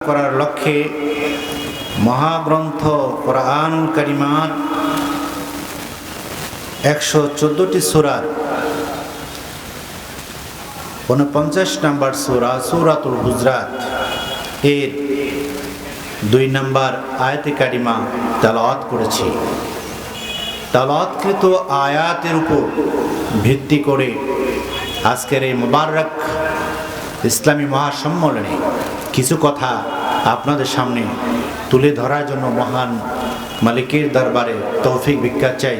করার লক্ষ্যে মহাগ্রন্থ কোরআনুল কারিমার 114টি সূরার 49 নম্বর সূরা সূরাতুল হুজরাত এর 2 নম্বর আয়াতে কারিমা তেলাওয়াত করেছি। তেলাওয়াতকৃত আয়াতের উপর ভিত্তি করে আজকের এই মুবারক ইসলামী মহাসম্মেলনে কিছু কথা আপনাদের সামনে তুলে ধরার জন্য মহান মালিকের দরবারে তৌফিক ভিক্ষা চাই।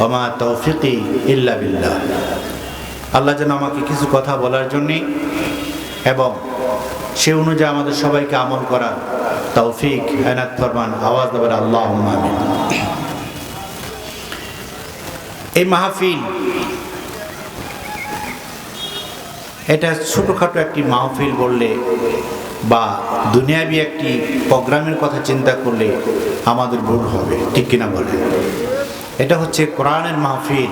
ওমা তৌফিকি ইল্লা বিল্লাহ। আল্লাহ যেন আমাকে কিছু কথা বলার জন্যে এবং সে অনুযায়ী আমাদের সবাইকে আমল করার তৌফিক এনায়েত ফরমান। আওয়াজ দেবেন আল্লাহুম্মা আমিন। এই মাহফিল এটা ছোটোখাটো একটি মাহফিল বললে বা দুনিয়াবি একটি প্রোগ্রামের কথা চিন্তা করলে আমাদের ভুল হবে, ঠিক কিনা বলেন? এটা হচ্ছে কোরআনের মাহফিল।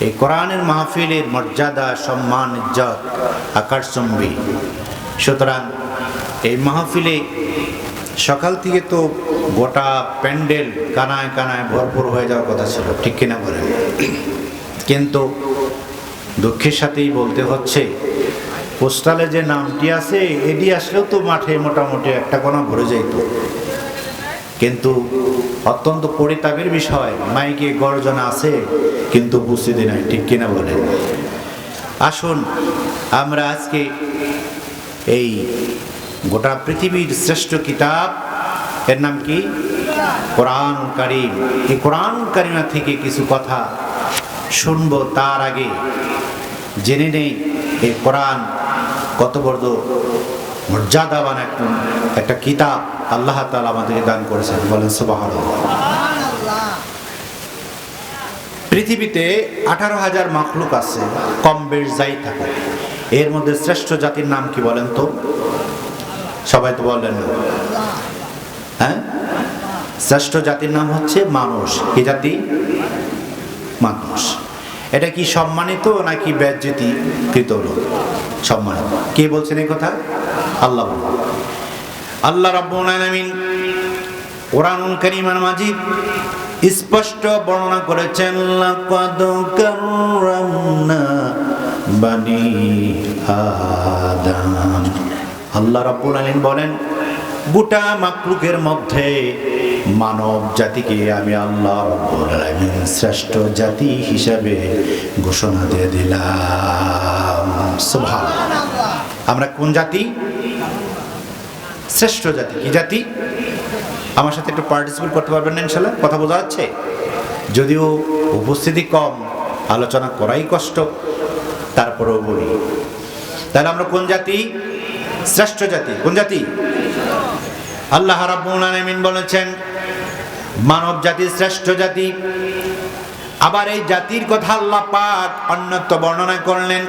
এই কোরআনের মাহফিলের মর্যাদা, সম্মান, ইজ্জত আকাশচুম্বী। সুতরাং এই মাহফিলে সকাল থেকে তো গোটা প্যান্ডেল কানায় কানায় ভরপুর হয়ে যাওয়ার কথা ছিল, ঠিক কিনা বলেন? কিন্তু দুঃখের সাথেই বলতে হচ্ছে পোস্টালে যে নামটি আছে এটি আসলেও তো মাঠে মোটামুটি একটা কোণা ভরে যাইত। কিন্তু অত্যন্ত পরিতাপের বিষয়, মাইকে গর্জনা আছে কিন্তু উপস্থিতি নাই, ঠিক কিনা বলেন? আসুন আমরা আজকে এই গোটা পৃথিবীর শ্রেষ্ঠ কিতাব, এর নাম কি? কোরআনুল কারীম। এই কোরআনুল কারীমা থেকে কিছু কথা শুনবো। তার আগে জেনে নেই এই কোরআন কত বড় মর্যাদাবান একটা কিতাব আল্লাহ তাআলা আমাদেরকে দান করেছেন। বলেন সুবহানাল্লাহ। পৃথিবীতে 18,000 মাখলুক আছে, কম বেশ যাই থাকে। এর মধ্যে শ্রেষ্ঠ জাতির নাম কি বলেন তো? সবাই তো বললেন না, হ্যাঁ? শ্রেষ্ঠ জাতির নাম হচ্ছে মানুষ। কি জাতি? মানুষ। এটা কি সম্মানিত নাকি বেজ্জতি কৃত লোক? সম্মানিত। কে বলছেন এই কথা? আল্লাহ। আল্লাহ রাব্বুল আলামিন কোরআনুল কারীমের মাজিদ স্পষ্ট বর্ণনা করেছেন, লাকাদ কাররামনা বানি আদম। আল্লাহ রাব্বুল আলামিন বলেন, গোটা মাখলুকের মধ্যে মানব জাতিকে আমি আল্লাহ রাব্বুল আলামিন শ্রেষ্ঠ জাতি হিসাবে ঘোষণা দিয়ে দিলাম। সুবহানাল্লাহ। আমরা কোন জাতি? শ্রেষ্ঠ জাতি। কি জাতি? আমার সাথে একটু পার্টিসিপেট করতে পারবেন না ইনশাআল্লাহ? কথা বোঝা যাচ্ছে? যদিও উপস্থিতি কম, আলোচনা করাই কষ্ট, তারপরেও বলি। তাহলে আমরা কোন জাতি? শ্রেষ্ঠ জাতি। কোন জাতি? আল্লাহ রাব্বুল আলামিন বলেছেন মানব জাতি শ্রেষ্ঠ জাতি। আবার এই জাতির কথা আল্লাহ পাক অন্যত্র বর্ণনা করলেন,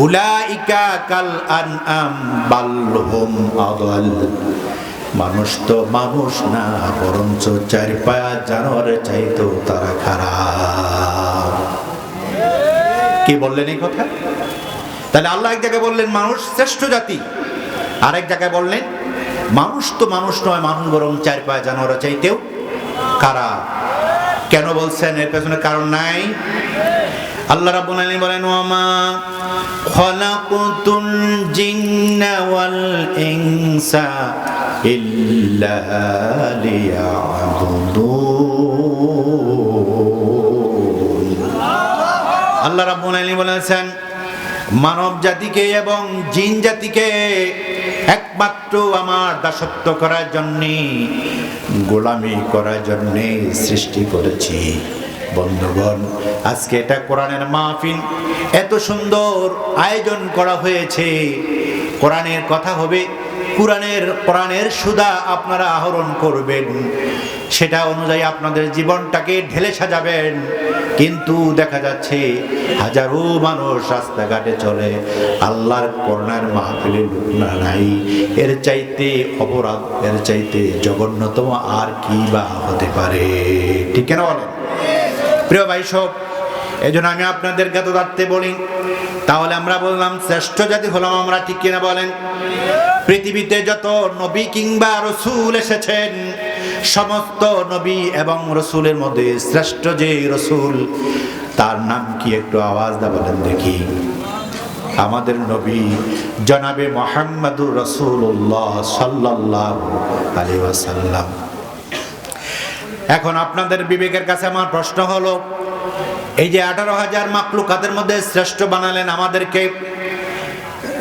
উলাইকা কাল আনআম বাল হুম আদাল। মানুষ তো মানুষ না, বরঞ্চ চার পায়া জানোয়ারের চাইতেও তারা খারাপ। কি বললেন এই কথা? তাহলে আল্লাহ এক জায়গায় বললেন মানুষ শ্রেষ্ঠ জাতি, আরেক জায়গায় বললেন মানুষ তো মানুষ নয়, মানুষ বরং চার পায়া জানোয়ারের চাইতেও খারাপ। কেন বলছেন? এর পেছনে কারণ নাই? আল্লাহ রাব্বুল আলামিন বলেন, ওয়ামা খালাকুতুল জিন্না ওয়াল ইনসা ইল্লা লিয়াবুদুন। আল্লাহ রাব্বুল আলামিন বলেছেন মানব জাতিকে এবং জিন জাতিকে একমাত্র আমার দাসত্ব করার জন্যে, গোলামি করার জন্যে সৃষ্টি করেছি। বন্ধুগণ, আজকে এটা কোরআনের মাহফিল, এত সুন্দর আয়োজন করা হয়েছে। কোরআনের কথা হবে, কোরআনের সুধা আপনারা আহরণ করবেন, সেটা অনুযায়ী আপনাদের জীবনটাকে ঢেলে সাজাবেন। কিন্তু দেখা যাচ্ছে হাজারো মানুষ রাস্তাঘাটে চলে, আল্লাহর কোরআনের মাহফিলে লোক নাই। এর চাইতে অপরাধ, এর চাইতে জঘন্যতম আর কি বা হতে পারে? ঠিক কেন বলেন? প্রিয় ভাই সব, এই জন্য আমি আপনাদের জ্ঞাতদার্থে বলি, তাহলে আমরা বললাম শ্রেষ্ঠ জাতি হলাম আমরা, ঠিক কিনা বলেন? পৃথিবীতে যত নবী কিংবা রসুল এসেছেন, সমস্ত নবী এবং রসুলের মধ্যে শ্রেষ্ঠ যে রসুল, তার নাম কি? একটু আওয়াজ দা বলেন দেখি। আমাদের নবী জনাবে মুহাম্মদুর রাসূলুল্লাহ সাল্লাল্লাহু আলাইহি ওয়াসাল্লাম। এখন আপনাদের বিবেকের কাছে আমার প্রশ্ন হলো, এই যে 18,000 মাখলুকাতের মধ্যে শ্রেষ্ঠ বানালেন আমাদেরকে,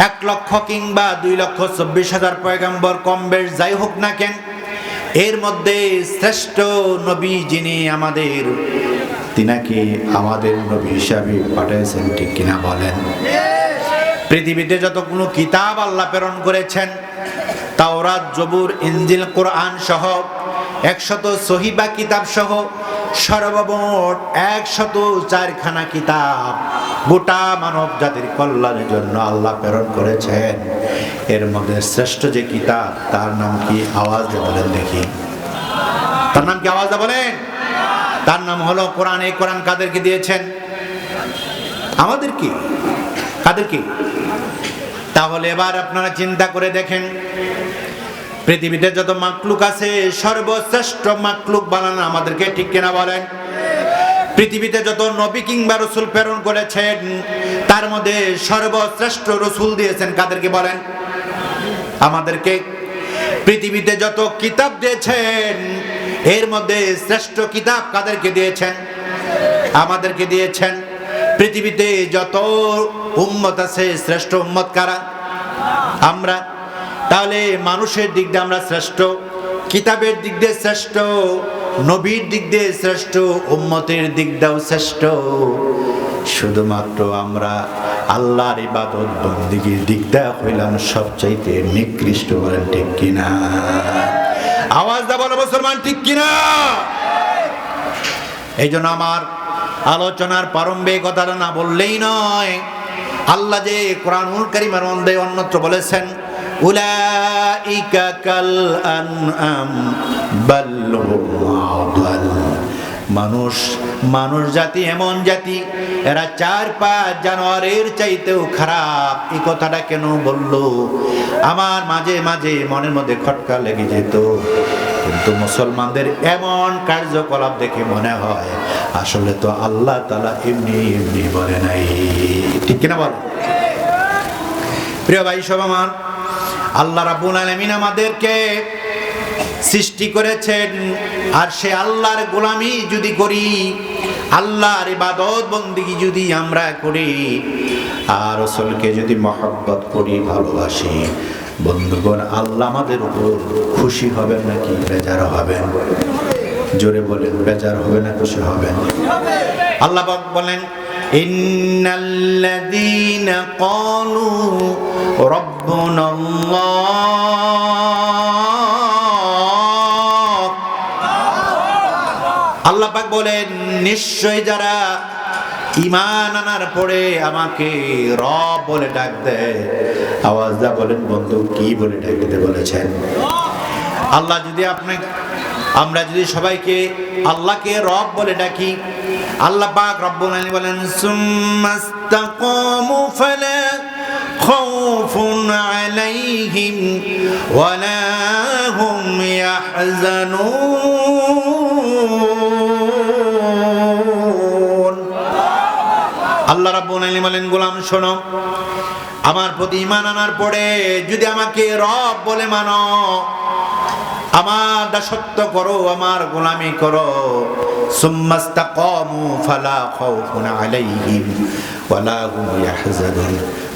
1 লক্ষ কিংবা 2,24,000 পয়গম্বর কম বেশ যাই হোক না কেন, এর মধ্যে শ্রেষ্ঠ নবী যিনি আমাদের, তিনাকে আমাদের নবী হিসাবে পাঠিয়েছেন, ঠিক কিনা বলেন? পৃথিবীতে যত কোনো কিতাব আল্লাহ প্রেরণ করেছেন, তাওরাত, জবুর, ইনজিল, কোরআন সহ 100 সহিবা কিতাব সহ সর্বমোট 104খানা কিতাব গোটা মানব জাতির কল্যাণের জন্য আল্লাহ প্রেরণ করেছেন। এর মধ্যে শ্রেষ্ঠ যে কিতাব, তার নাম কি? আওয়াজ দিয়ে বলেন দেখি। তার নাম কি? আওয়াজ দিয়ে বলেন। তার নাম হলো কোরআন। এই কোরআন কাদেরকে দিয়েছেন? আমাদেরকে। কাদেরকে? তাহলে এবার আপনারা চিন্তা করে দেখেন, পৃথিবীতে যত মাখলুক আছে, সর্বশ্রেষ্ঠ মাখলুক বানানো আমাদেরকে, ঠিক কিনা বলেন? পৃথিবীতে যত নবী কিংবা রসুল প্রেরণ করেছেন, তার মধ্যে সর্বশ্রেষ্ঠ রসুল দিয়েছেন কাদেরকে বলেন? আমাদেরকে। পৃথিবীতে যত কিতাব দিয়েছেন, এর মধ্যে শ্রেষ্ঠ কিতাব কাদেরকে দিয়েছেন? আমাদেরকে দিয়েছেন। পৃথিবীতে যত উম্মত আছে, শ্রেষ্ঠ উম্মত কারা? আমরা। তাহলে মানুষের দিক দিয়ে আমরা শ্রেষ্ঠ, কিতাবের দিক দিয়ে শ্রেষ্ঠ, নবীর দিক দিয়ে শ্রেষ্ঠ, উম্মতের দিক দিয়েও শ্রেষ্ঠ। শুধুমাত্র আমরা আল্লাহর ইবাদত বন্দেগীর দিক দিয়ে হইলাম সবচাইতে নিকৃষ্ট। বলেন ঠিক কিনা? আওয়াজ দাও বলো মুসলমান, ঠিক কিনা? এই জন্য আমার আলোচনার প্রারম্ভে কথাটা না বললেই নয়। আল্লাহ যে কোরআনুল কারীমের মধ্যে অন্যত্র বলেছেন, উলাইকা কাল আনআম বাল হুম আদাল। মানুষ জাতি এমন জাতি, এরা 4-5 জানোয়ারের চাইতেও খারাপ। এই কথাটা কেন বললো? আমার মাঝে মাঝে মনের মধ্যে খটকা লেগে যেত, কিন্তু মুসলমানদের এমন কার্যকলাপ দেখে মনে হয় আসলে তো আল্লাহ তাআলা এমনি এমনি বলে নাই, ঠিক কিনা বল? প্রিয় ভাই সব আমার, আল্লাহ রাব্বুল আলামিন আমাদেরকে সৃষ্টি করেছেন, আর সে আল্লাহর গোলামি যদি করি, আল্লাহর ইবাদত বন্দেগী যদি আমরা করি, আর রাসূলকে যদি মহব্বত করি, ভালোবাসি, বন্ধুগণ, আল্লাহ আমাদের উপর খুশি হবেন নাকি বেজার হবেন? জোরে বলেন, বেজার হবে না খুশি হবেন? আল্লাহ পাক বলেন, ইন্নাল্লাযীনা ক্বালু রাব্বুনাল্লাহ। আল্লাহ পাক বলেন, নিশ্চয় যারা ঈমান আনার পরে আমাকে রব বলে ডাক দেয়। আওয়াজ দা বলেন বন্ধু, কি বলে ডাকতে বলেছেন? আল্লাহ যদি আমরা যদি সবাইকে আল্লাহকে রব বলে ডাকি, আল্লাহ পাক রব্বুল আলামিন বলেন, সুম্মাস্তাকামু ফালা খাউফুন আলাইহিম ওয়ালা হুম ইয়াহজানুন। আল্লাহ রাব্বুল আলামিন বলেন, গোলাম শোনো, আমার প্রতি ঈমান আনার পরে যদি আমাকে রব বলে মানো, আমার দাসত্ব করো, আমার গোলামি করো, সুম্মাস্তাকামু ফালা খাউফুন আলাইহিম ওয়ালা হুম ইয়াহজানুন।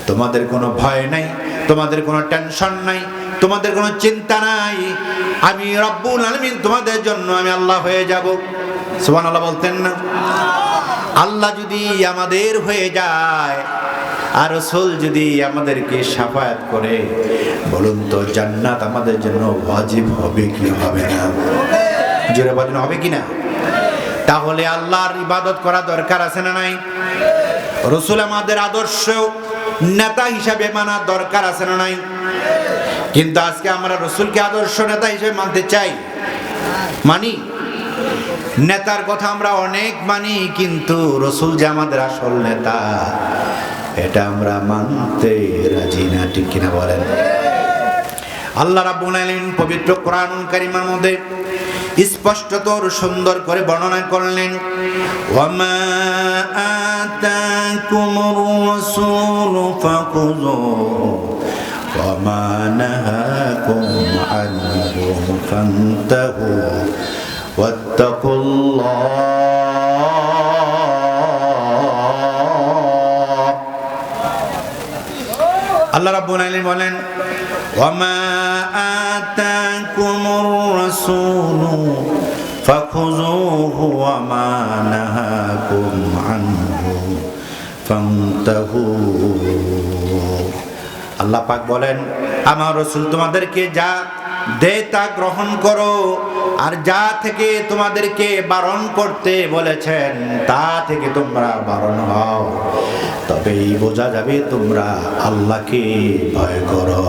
তোমাদের কোনো ভয় নাই, তোমাদের কোনো টেনশন নাই, তোমাদের কোনো চিন্তা নাই। আমি রব্বুল আলামিন তোমাদের জন্য আমি আল্লাহ হয়ে যাব। সুবহানাল্লাহ বলতেন না? আল্লাহ যদি আমাদের হয়ে যায়, আর রাসূল যদি আমাদেরকে শাফায়াত করে, বলুন তো জান্নাত আমাদের জন্য ওয়াজিব হবে কি হবে না? জোরে বলেন, হবে কি না? তাহলে আল্লাহর ইবাদত করা দরকার আছে না নাই? রাসূল আমাদের আদর্শ নেতা হিসাবে মানা দরকার আছে না নাই? কিন্তু আজকে আমরা রাসূলকে আদর্শ নেতা হিসেবে মানতে চাই, মানি। নেতার কথা আমরা অনেক মানি, কিন্তু রাসূল যে আমাদের আসল নেতা, এটা আমরা মানতে রাজি না, ঠিক কিনা বলেন? আল্লাহ রাব্বুল আলামিন পবিত্র কোরআনুল কারীমের মধ্যে স্পষ্টতর সুন্দর করে বর্ণনা করলেন, ওয়ামা আতাকুমুর রাসূলু ফাখুযুহু ওয়ামা নাহাকুম আনহু ফান্তাহু ওয়াত্তাকুল্লাহ। আল্লাহ রাব্বুল আলামিন বলেন, ওয়ামা আতাকুমুর রাসূলু ফাখুযুহু ওয়ামা নাহাকুম আনহু ফান্তাহু। আল্লাহ পাক বলেন, আমার রাসূল তোমাদেরকে যা দেয় তা গ্রহণ করো, আর যা থেকে তোমাদেরকে বারণ করতে বলেছেন তা থেকে তোমরা বারণ হও, তবেই বোঝা যাবে তোমরা আল্লাহকে ভয় করো।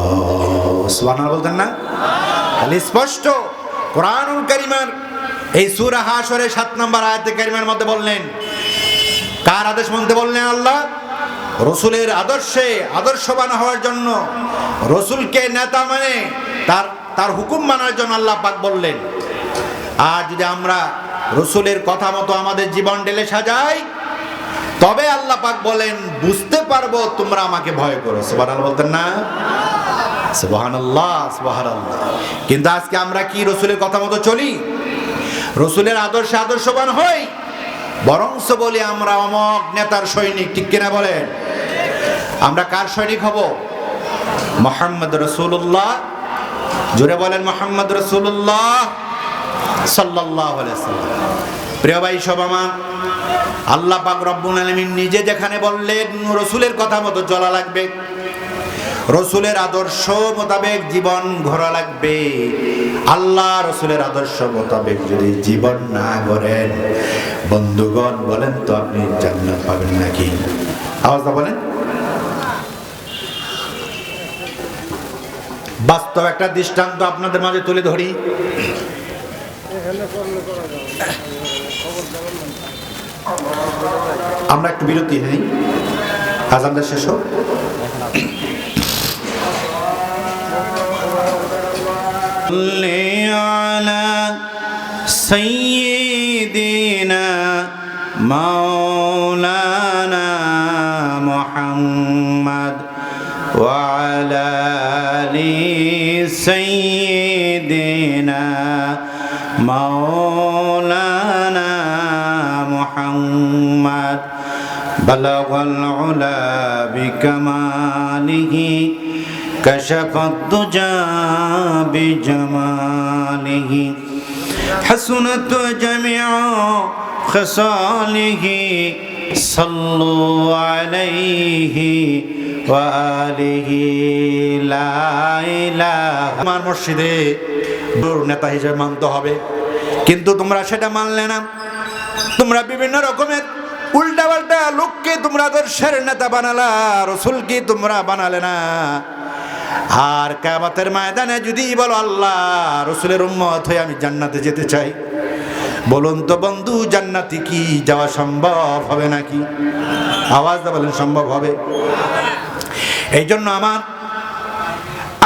সুবহানাল্লাহ বলতেন না? তাহলে স্পষ্ট কোরআনুল কারীমের এই সূরা হাশরের 7 নম্বর আয়াতে কারীমের মধ্যে বললেন, কার আদেশ মানতে বললেন? আল্লাহ রসুলের আদর্শে আদর্শবান হওয়ার জন্য, রসুলকে নেতা মানে তার হুকুম মানার জন্য আল্লাহ পাক বললেন। আর যদি আমরা রসুলের কথা মতো আমাদের জীবন ঢেলে সাজাই, তবে আল্লাহ পাক বলেন বুঝতে পারবো তোমরা আমাকে ভয় করো। সুবহানাল্লাহ বলতেন না? সুবহানাল্লাহ, সুবহানাল্লাহ। কিন্তু আজকে আমরা কি রসুলের কথা মতো চলি? রসুলের আদর্শে আদর্শবান হই, বরংস বলি আমরা অমক নেতার সৈনিক। ঠিক কিনা বলেন? আমরা কার সৈনিক হব? মুহাম্মদ রাসূলুল্লাহ। জোরে বলেন মুহাম্মদ রাসূলুল্লাহ সাল্লাল্লাহু আলাইহি ওয়াসাল্লাম। প্রিয় ভাই সব আমার, আল্লাহ পাক রব্বুল আলামিন নিজে যেখানে বললেন রসুলের কথা মতো চলা লাগবে, রসুলের আদর্শ মোতাবেক জীবন গড়া লাগবে, আল্লাহ রসুলের আদর্শ মোতাবেক যদি জীবন না গড়েন, বন্ধুগণ বলেন তো আপনি জান্নাত পাবেন নাকি? আওয়াজটা বলেন। বাস্তব একটা দৃষ্টান্ত আপনাদের মাঝে তুলে ধরি। আমরা একটু বিরতি নেই, আজানটা শেষ হোক। على سيدنا مولانا محمد وعلى آل سيدنا مولانا محمد بلغ العلا بكماله كشف الدجى بجماله حسنت جميع خصاله صلوا عليه وآله لا إله। আমার মসজিদে নেতা হিসেবে মানতে হবে, কিন্তু তোমরা সেটা মানলে না। তোমরা বিভিন্ন রকমের উল্টাপাল্টা লোককে তোমরা আদর্শের নেতা বানালা, রসুলকে তোমরা বানালে না। আর কিয়ামতের ময়দানে যদি বলো আল্লাহ রসুলের উম্মত হয়ে আমি জান্নাতে যেতে চাই, বলুন তো বন্ধু জান্নাতে কি যাওয়া সম্ভব হবে নাকি? আওয়াজটা বলেন, সম্ভব হবে? এই জন্য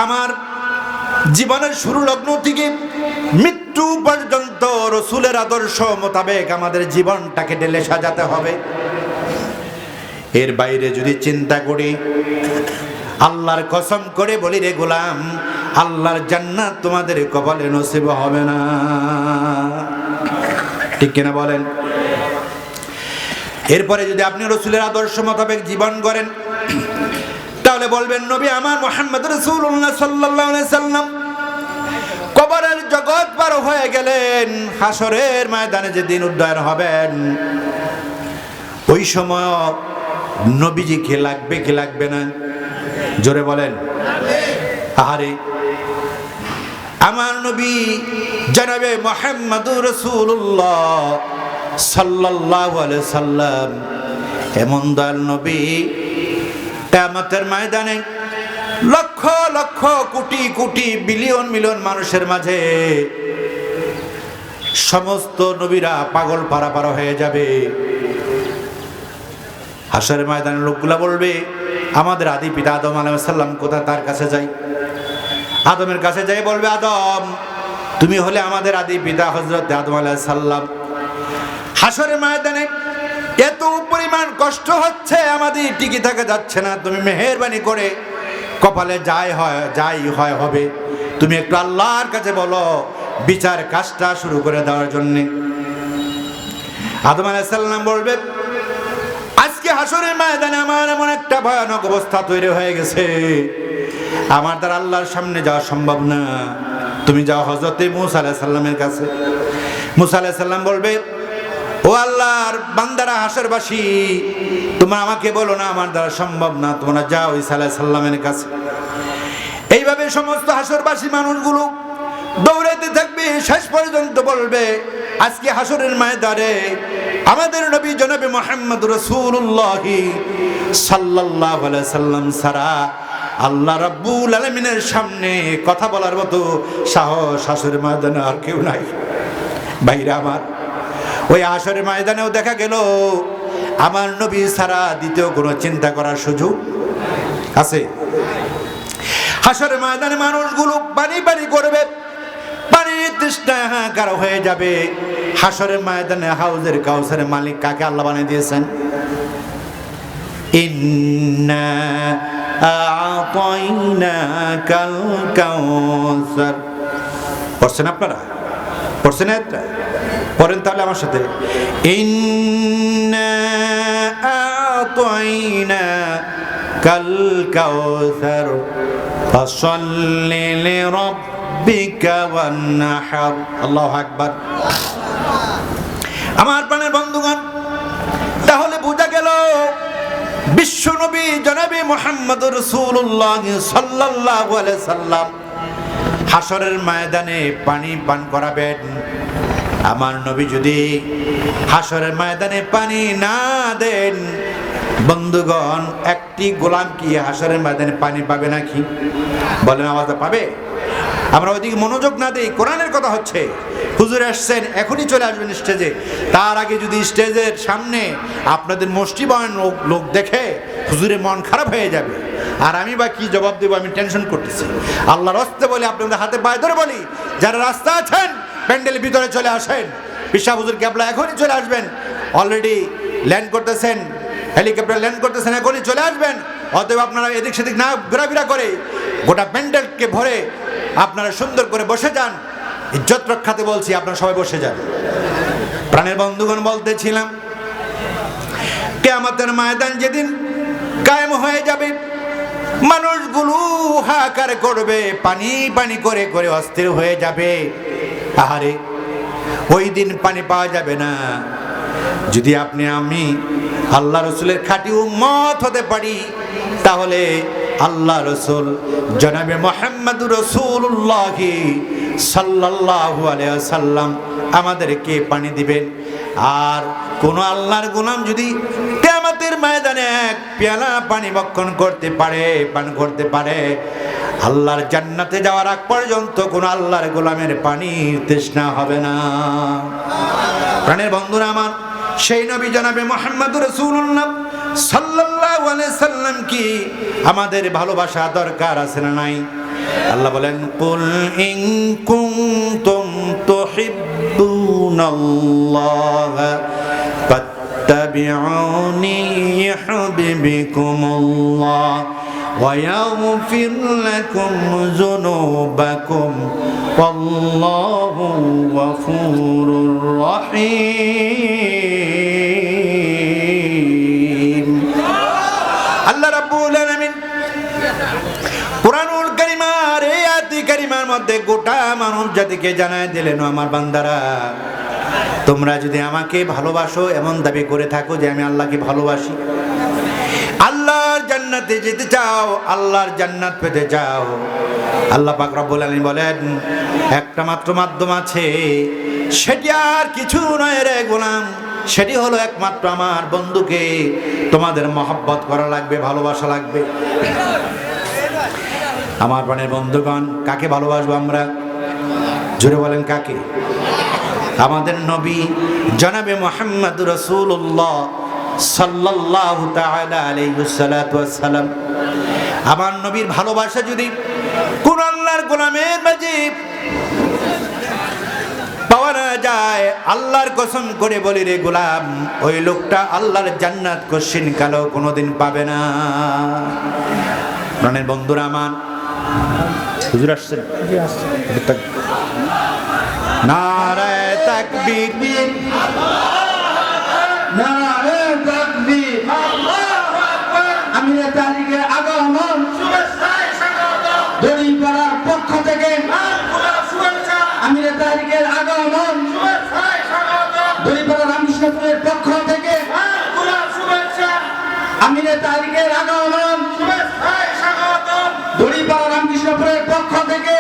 আমার জীবনের শুরু লগ্ন থেকে মৃত্যু পর্যন্ত রসুলের আদর্শ মোতাবেক আমাদের জীবনটাকে ঢেলে সাজাতে হবে। এর বাইরে যদি চিন্তা করি, আল্লাহর কসম করে বলি রে গোলাম, আল্লাহর জান্নাত তোমাদের কপালে নসিব হবে না। ঠিক কিনা বলেন? এরপরে যদি আপনি রসুলের আদর্শ মোতাবেক জীবন করেন, তাহলে বলবেন নবী আমার মুহাম্মদ রাসূলুল্লাহ সাল্লাল্লাহু আলাইহি সাল্লাম কবরের জগৎ পার হয়ে গেলেন, হাসরের ময়দানে যেদিন উদ্ধার হবেন, ওই সময় নবীজি কে লাগবে কি লাগবে না? জোরে বলেন। আহারে আমার নবী জনাবে মুহাম্মদুর রাসূলুল্লাহ সাল্লাল্লাহু আলাইহি সাল্লাম এমন দয়াল নবী, কিয়ামতের ময়দানে লক্ষ লক্ষ কোটি কোটি বিলিয়ন মিলিয়ন মানুষের মাঝে সমস্ত নবীরা পাগল পারাপার হয়ে যাবে। হাসরের ময়দানে লোকগুলা বলবে আমাদের আদি পিতা আদম আলাইহিস সালাম কোথায়, তার কাছে যাই। আদমের কাছে যাই বলবে, আদম তুমি হলে আমাদের আদি পিতা হযরত আদম আলাইহিস সালাম। হাসরের ময়দানে এত পরিমাণ কষ্ট হচ্ছে, আমাদের টিকে থাকা যাচ্ছে না, তুমি মেহেরবানি করে কপালে যাই হয় হবে, তুমি একটু আল্লাহর কাছে বলো বিচার কাজটা শুরু করে দেওয়ার জন্য। আদম আলাইহিস সালাম বলবে, আজকে হাসরের ময়দানে আমার এমন একটা ভয়ানক অবস্থা তৈরি হয়ে গেছে, আমার দ্বারা আল্লাহর সামনে যাওয়া সম্ভব না, তুমি যাও হযরত মূসা আলাইহিস সালামের কাছে। মূসা আলাইহিস সালাম বলবে, ও আল্লাহর বান্দারা হাসরবাসী, তোমরা আমাকে বলো না আমার দ্বারা সম্ভব না, তোমরা যাও ঈসা আলাইহিস সালামের কাছে। এইভাবে সমস্ত হাসরবাসী মানুষগুলো দৌড়াইতে থাকবে, শেষ পর্যন্ত বলবে, আজকে হাসরের ময়দানে আমাদের নবী জনাবে মুহাম্মদ রাসূলুল্লাহ সাল্লাল্লাহু আলাইহি সাল্লাম ছাড়া আল্লাহ রাব্বুল আলামিনের সামনে কথা বলার মতো সাহস হাসরের ময়দানে আর কেউ নাই। ভাইরা আমার, ওই হাসরের ময়দানেও দেখা গেল আমার নবী ছাড়া দ্বিতীয় কোনো চিন্তা করার সুযোগ আছে? হাসরের ময়দানে মানুষগুলো পানি পানি করবে, পানির তৃষ্ণায় হাহাকার হয়ে যাবে। হাসরের ময়দানে হাউজের কাউসারের মালিক কাকে আল্লাহ বানিয়ে দিয়েছেন? ইন্না আ'তাইনাকাল কাউসার। পড়ছেন আপনারা? পড়ছেন এটা? পড়েন তাহলে আমার সাথে, ইন্না আ'তাইনাকাল কাউসার ফাসাল্লি লিরাব্বিকা ওয়ানহার। আল্লাহু আকবার। আমার প্রাণের বন্ধুগণ, তাহলে বোঝা গেল বিশ্ব নবী জনাবে মুহাম্মদুর রাসূলুল্লাহ সাল্লাল্লাহু আলাইহি সাল্লাম হাসরের ময়দানে পানি পান করাবেন। আমার নবী যদি হাসরের ময়দানে পানি না দেন, বন্ধুগণ একটি গোলাম কি হাসরের ময়দানে পানি পাবে নাকি? বলেন, আওয়াজ পাবে? আমরা ওইদিকে মনোযোগ না দেই। কোরআনের কথা হচ্ছে, হুজুর আসছেন, এখনই চলে আসবেন স্টেজে। তার আগে যদি স্টেজের সামনে আপনাদের মুষ্টিবয় লোক দেখে হুজুরের মন খারাপ হয়ে যাবে, আর আমি বা কি জবাব দেবো, আমি টেনশন করতেছি। আল্লাহর রাস্তে বলি, আপনাদের হাতে পায়ে ধরে বলি, যারা রাস্তা আছেন প্যান্ডেলের ভিতরে চলে আসেন। পিসা হুজুর কেবলা এখনই চলে আসবেন, অলরেডি ল্যান্ড করতেছেন, হেলিকপ্টার ল্যান্ড করতেছেন, এখনই চলে আসবেন। অতএব আপনারা এদিক সেদিক না ঘোরাফেরা করে গোটা প্যান্ডেলকে ভরে আপনারা সুন্দর করে বসে যান। ইজ্জত রক্ষাতে বলছি, আপনারা সবাই বসে যান। প্রাণের বন্ধুগণ, বলতেছিলাম কিয়ামতের ময়দান যেদিন কায়েম হয়ে যাবে, মানুষগুলো হাহাকার করবে, পানি পানি করে করে অস্থির হয়ে যাবে। আহারে, ওই দিন পানি পাওয়া যাবে না। যদি আপনি আমি আল্লাহ রসুলের খাঁটি উম্মত হতে পারি, তাহলে আল্লাহ রসুল জনাবে মুহাম্মদুর রাসূলুল্লাহ সাল্লাল্লাহু আলাইহি ওয়াসাল্লাম আমাদেরকে পানি দিবেন। আর কোন আল্লাহর গোলাম যদি কিয়ামতের ময়দানে এক পেয়ালা পানি ভক্ষণ করতে পারে, পান করতে পারে, আল্লাহর জান্নাতে যাওয়ার আগ পর্যন্ত কোন আল্লাহর গোলামের পানি তৃষ্ণা হবে না। প্রাণের বন্ধুরা আমার, সেই নবী জনাবে মুহাম্মদুর রাসূলুল্লাহ সাল্লাল্লাহু আলাইহি সাল্লাম কি আমাদের ভালোবাসা দরকার আছে না নাই? আল্লাহ বলেন, কুল ইন কুনতুম তুহিব্বুনাল্লাহ ফাত্তাবিউনি ইউহিব্বুকুমুল্লাহ ওয়া ইয়াগফির লাকুম যুনুবাকুম ওয়াল্লাহু গফুরুর রহিম। আল্লাহ রাব্বুল আলামিন কুরআনুল কারীমের এই আয়াত কারীমার মধ্যে গোটা মানব জাতিকে জানায় দিলেন, আমার বান্দারা, তোমরা যদি আমাকে ভালোবাসো, এমন দাবি করে থাকো যে আমি আল্লাহকে ভালোবাসি, আল্লাহর জান্নাতে যেতে চাও, আল্লাহর জান্নাত পেতে চাও, আল্লাহ পাক রব্বুল আলামিন বলেন একটা মাত্র মাধ্যম আছে, সেটি আর কিছু নয় রে গোলাম, সেটি হলো একমাত্র আমার বন্ধুকে তোমাদের মহব্বত করা লাগবে, ভালোবাসা লাগবে। আমার প্রাণের বন্ধুগণ, কাকে ভালোবাসবো আমরা? জোরে বলেন, কাকে? আমাদের নবী জনাবে মুহাম্মদুর রাসূলুল্লাহ সাল্লাল্লাহু তাআলা আলাইহি ওয়াসাল্লাম। আমার নবীর ভালোবাসা যদি কোন আল্লাহর আল্লাহর গোলামের মাঝে পাওয়া না যায়। আল্লাহর কসম করে বলি রে গোলাম, ওই লোকটা আল্লাহর জান্নাত কোশ্চিন কালো কোনোদিন পাবে না। প্রাণের বন্ধুরা আমার, হুজুর আসছেন, নারায়ে তাকবীর, নারায়ে তাকবীর, আল্লাহু আকবার। আমিরে তারিকের আগমন, শুভেচ্ছায় স্বাগতম। দড়িপাড়ার পক্ষ থেকে শুভেচ্ছা। আমিরে তারিকের আগমন, শুভেচ্ছায় স্বাগতম। দড়িপাড়া রামকৃষ্ণপুরের পক্ষ থেকে শুভেচ্ছা। আমিরে তারিকের আগমন, শুভেচ্ছায় স্বাগতম। দড়িপাড়া রামকৃষ্ণপুরের পক্ষ থেকে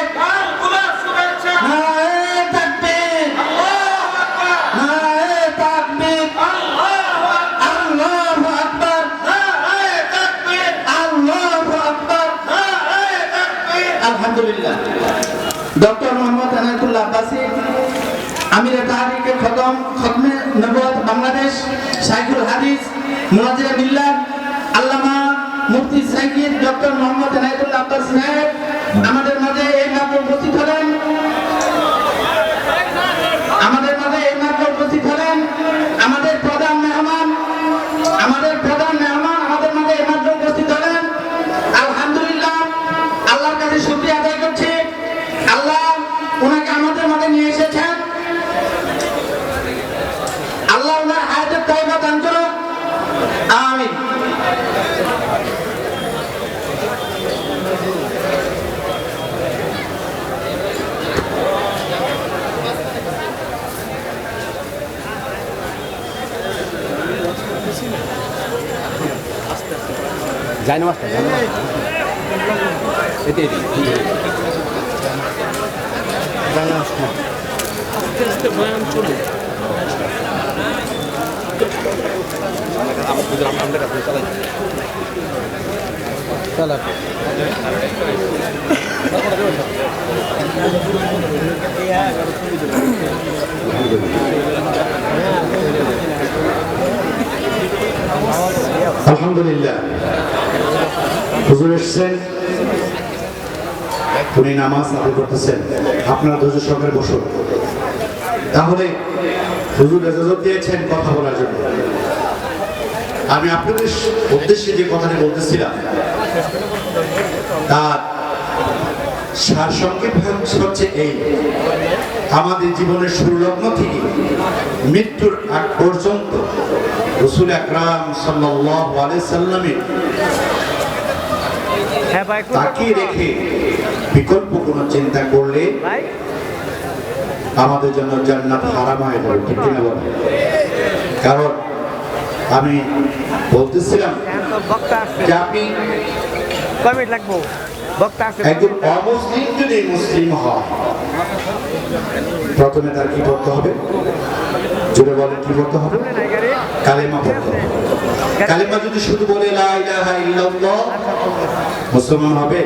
শুভেচ্ছা। নারায়ে তাকবীর, আল্লাহু আকবার। নারায়ে তাকবীর, আল্লাহু আকবার। আল্লাহু আকবার। নারায়ে তাকবীর, আল্লাহু আকবার। নারায়ে তাকবীর। আলহামদুলিল্লাহ। ডক্টর মোহাম্মদ এনায়েতুল্লাহ আব্বাসী, আমিরে তাহরিকে খতমে নবুয়ত বাংলাদেশ, শাইখুল হাদিস, মুনাজির মিল্লাত, আল্লামা মুফতি সাইয়্যিদ ডক্টর মোহাম্মদ এনায়েতুল্লাহ আব্বাসী সাহেব আমাদের মাঝে এই মাত্র উপস্থিত হলেন। আমাদের মাঝে এই মাত্র উপস্থিত হলেন। আমাদের প্রধান মেহমান, আমাদের মাঝে এই মাত্র উপস্থিত হলেন। আলহামদুলিল্লাহ, আল্লাহর কাছে শুকরিয়া আদায় করছি। আল্লাহ ওনাকে আমাদের মাঝে নিয়ে এসেছেন। আল্লাহ ওনার হায়াতের তয়বা দান করুন, আমিন। যাই না মাস্টার, এতে বয়ান চলে চালা আলহামদুলিল্লাহ, হুজুর এসেছেন, উনি নামাজ আদায় করতেছেন। আপনারা ধৈর্য সহকারে বসুন। তাহলে হুজুর ইজাজত দিয়েছেন কথা বলার জন্য। আমি আপনাদের উদ্দেশ্যে যে কথাটি বলতেছিলাম তার সারসংক্ষেপ হচ্ছে এই: আমাদের জীবনের শুরুলগ্ন থেকে মৃত্যুর আগ পর্যন্ত রাসূল আকরাম সাল্লাল্লাহু আলাইহি সাল্লামের তাকে রেখে বিকল্প কোনো চিন্তা করলে আমাদের জন্য জান্নাত হারাম হয়ে যাবে, ঠিক কিনা বলেন? কারণ আমি বলতেছিলাম যে আপনি একজন অমুসলিম যদি মুসলিম হয়, প্রথমে তার কি করতে হবে? জোরে বলেন, কি করতে হবে? কালেমা পড়তে হবে। কালেমা যদি শুধু বলে লা ইলাহা ইল্লাল্লাহ, মুসলমান হবে?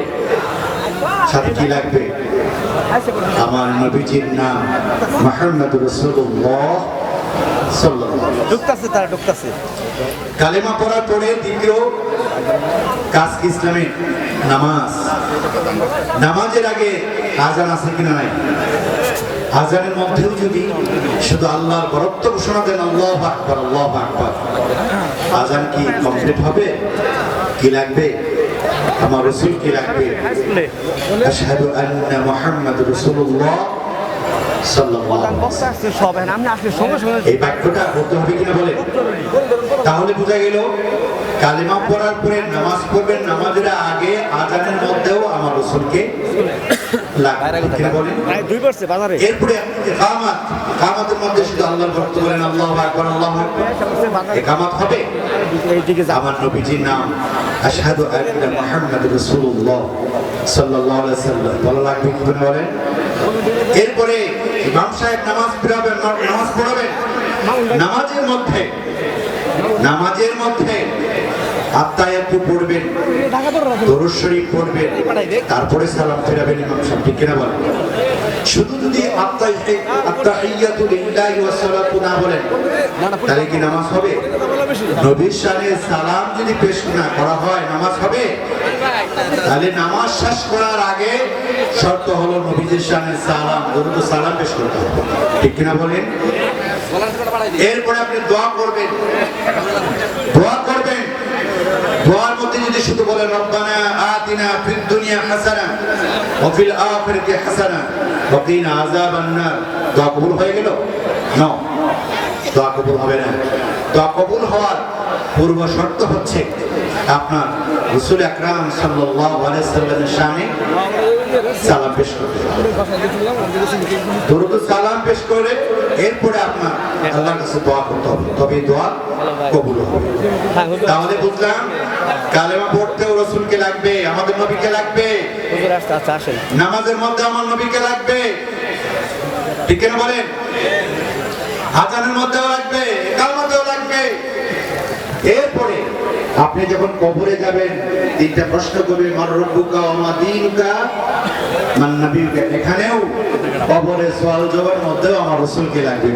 সাথে কি লাগবে? আমার নবীজির নাম মুহাম্মদুর রাসূলুল্লাহ সাল্লাল্লাহু আলাইহি ওয়াসাল্লাম। ঢুকতাছে কালেমা পড়ার পরে দ্বিতীয় কাজ কি ইসলামে? নামাজ। নামাজের আগে আজান আছে কিনা? নাই। আজানের মধ্যেও যদি শুধু আল্লাহর বরত্ব ঘোষণা দেন, আল্লাহু আকবার, আল্লাহু আকবার, আজান কি কমপ্লিট হবে? কি লাগবে? আমার রাসূল কি লাগবে? আশহাদু আন্না মুহাম্মাদুর রাসূলুল্লাহ সাল্লাল্লাহু আলাইহি ওয়াসাল্লাম। এই বাক্যটা বলতে হবে কিনা বলে? তাহলে বোঝা গেল কালেমা পড়ার পরে নামাজ পড়বেন, নামাজের আগে আজানের মধ্যেও আমার রাসূলকে লাগবে, কিনা বলেন? এরপরে ইকামতের মধ্যে শুধু আল্লাহর ভক্ত বলেন আল্লাহু আকবার, আল্লাহু আকবার, ইকামত হবে। আমার নবীজির নাম আশহাদু আন্না মুহাম্মাদুর রাসূলুল্লাহ সাল্লাল্লাহু আলাইহি ওয়াসাল্লাম বলা লাগবে, কি বলেন? এরপরে ইমাম সাহেব নামাজ পড়াবেন। নামাজের মধ্যে আত্তায়াতু পড়বেন, দরুদ শরীফ পড়বেন, তারপরে সালাম ফিরাবেন ইমাম সাহেব, ঠিক কিনা বলেন? শুধু যদি আত্তাহিয়াতু লিল্লাহি ওয়াস সালাতু না বলেন তাহলে কি নামাজ হবে? নবীর শানে সালাম যদি পেশ না করা হয় নামাজ হবে? তাহলে নামাজ শেষ করার আগে শর্ত হলো নবীর শানে সালাম, দরুদ ও সালাম পেশ করতে হবে, ঠিক কিনা বলেন? এরপরে আপনি দোয়া করবেন, দোয়ার মধ্যে যদি শুধু বলেন রব্বানা আতিনা ফিদ দুনিয়া হাসানা ওয়া ফিল আখিরাতি হাসানা ওয়া কিনা আযাবান নার, দোয়া কবুল হয়ে গেল? না, দোয়া কবুল হবে না। দোয়া কবুল হওয়ার পূর্ব শর্ত হচ্ছে আপনার রাসূল আকরাম সাল্লাল্লাহু আলাইহি সাল্লামের শানে সালাম পেশ করতে হবে, দরুদ ও সালাম পেশ করে এরপরে আপনার আল্লাহর কাছে দোয়া করতে হবে, তবে দোয়া কবুল হবে। তাহলে বুঝলাম কালেমা পড়তেও রাসূলকে লাগবে, আমাদের নবীকে লাগবে, নামাজের মধ্যে আমার নবীকে লাগবে, ঠিক কিনা বলেন? আযানের মধ্যেও লাগবে, ইকামতেও লাগবে। এরপরে আপনি যখন কবরে যাবেন তিনটা প্রশ্ন করবে, মার রব্বুকা ওয়া মা দীনুকা মান নবিয়ুকা। এখানেও কবরে সওয়াল জবাবের মধ্যেও আমার রাসূলকে লাগবে।